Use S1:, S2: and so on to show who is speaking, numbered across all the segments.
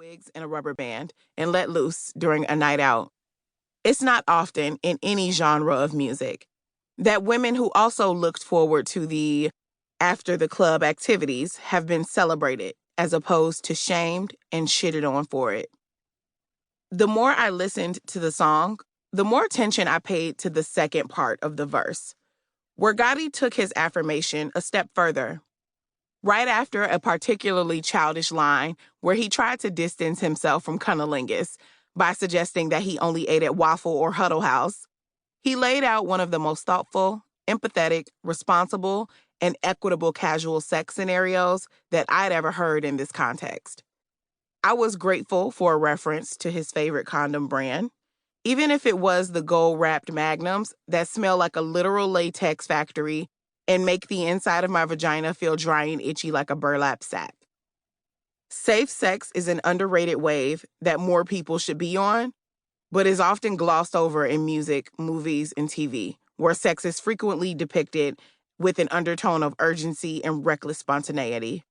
S1: wigs and a rubber band and let loose during a night out. It's not often in any genre of music that women who also looked forward to the after the club activities have been celebrated as opposed to shamed and shitted on for it. The more I listened to the song, the more attention I paid to the second part of the verse, where Gotti took his affirmation a step further. Right after a particularly childish line where he tried to distance himself from cunnilingus by suggesting that he only ate at Waffle or Huddle House, he laid out one of the most thoughtful, empathetic, responsible, and equitable casual sex scenarios that I'd ever heard in this context. I was grateful for a reference to his favorite condom brand, even if it was the gold-wrapped magnums that smell like a literal latex factory and make the inside of my vagina feel dry and itchy like a burlap sack. Safe sex is an underrated wave that more people should be on, but is often glossed over in music, movies, and TV, where sex is frequently depicted with an undertone of urgency and reckless spontaneity.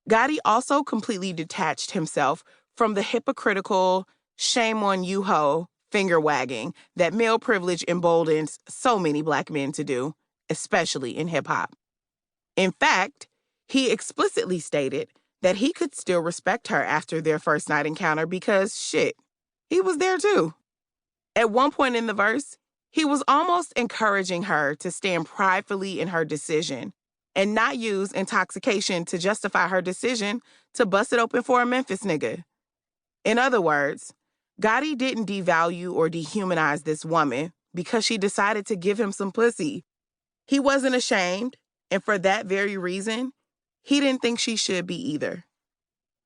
S1: Gotti also completely detached himself from the hypocritical shame on you ho finger wagging that male privilege emboldens so many Black men to do, especially in hip-hop. In fact, he explicitly stated that he could still respect her after their first night encounter because, shit, he was there too. At one point in the verse, he was almost encouraging her to stand pridefully in her decision and not use intoxication to justify her decision to bust it open for a Memphis nigga. In other words, Gotti didn't devalue or dehumanize this woman because she decided to give him some pussy. He wasn't ashamed, and for that very reason, he didn't think she should be either.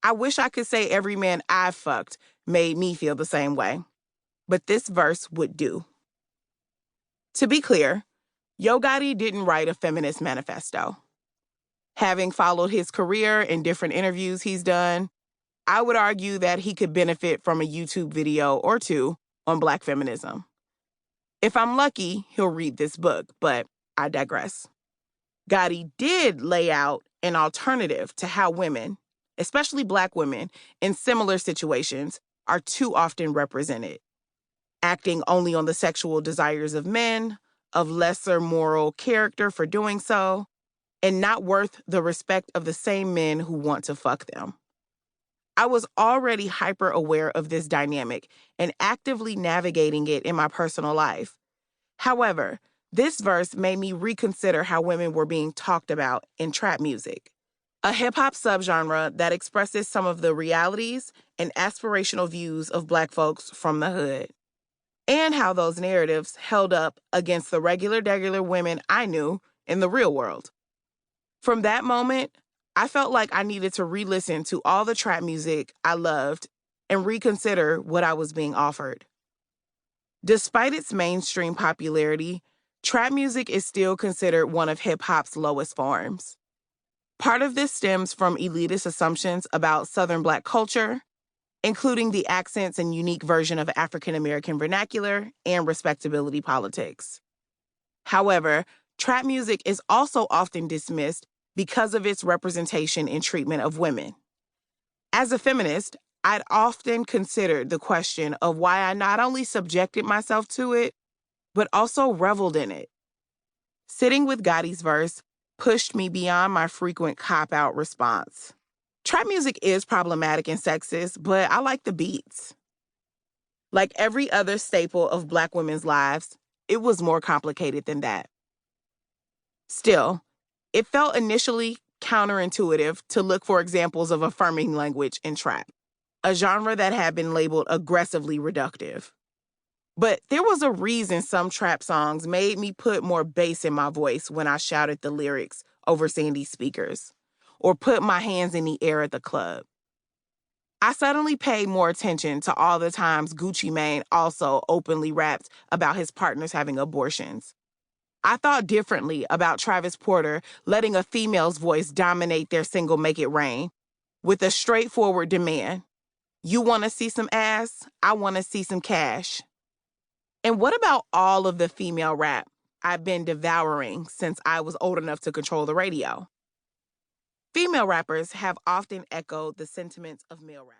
S1: I wish I could say every man I've fucked made me feel the same way, but this verse would do. To be clear, Yo Gotti didn't write a feminist manifesto. Having followed his career in different interviews he's done, I would argue that he could benefit from a YouTube video or two on Black feminism. If I'm lucky, he'll read this book, but I digress. Gotti did lay out an alternative to how women, especially Black women, in similar situations are too often represented, acting only on the sexual desires of men, of lesser moral character for doing so, and not worth the respect of the same men who want to fuck them. I was already hyper aware of this dynamic and actively navigating it in my personal life. However, this verse made me reconsider how women were being talked about in trap music, a hip-hop subgenre that expresses some of the realities and aspirational views of Black folks from the hood, and how those narratives held up against the regular women I knew in the real world. From that moment, I felt like I needed to re-listen to all the trap music I loved and reconsider what I was being offered. Despite its mainstream popularity, trap music is still considered one of hip-hop's lowest forms. Part of this stems from elitist assumptions about Southern Black culture, including the accents and unique version of African-American vernacular and respectability politics. However, trap music is also often dismissed because of its representation and treatment of women. As a feminist, I'd often considered the question of why I not only subjected myself to it, but also reveled in it. Sitting with Gotti's verse pushed me beyond my frequent cop-out response. Trap music is problematic and sexist, but I like the beats. Like every other staple of Black women's lives, it was more complicated than that. Still, it felt initially counterintuitive to look for examples of affirming language in trap, a genre that had been labeled aggressively reductive. But there was a reason some trap songs made me put more bass in my voice when I shouted the lyrics over Sandy's speakers, or put my hands in the air at the club. I suddenly paid more attention to all the times Gucci Mane also openly rapped about his partners having abortions. I thought differently about Travis Porter letting a female's voice dominate their single Make It Rain with a straightforward demand. You want to see some ass? I want to see some cash. And what about all of the female rap I've been devouring since I was old enough to control the radio? Female rappers have often echoed the sentiments of male rappers.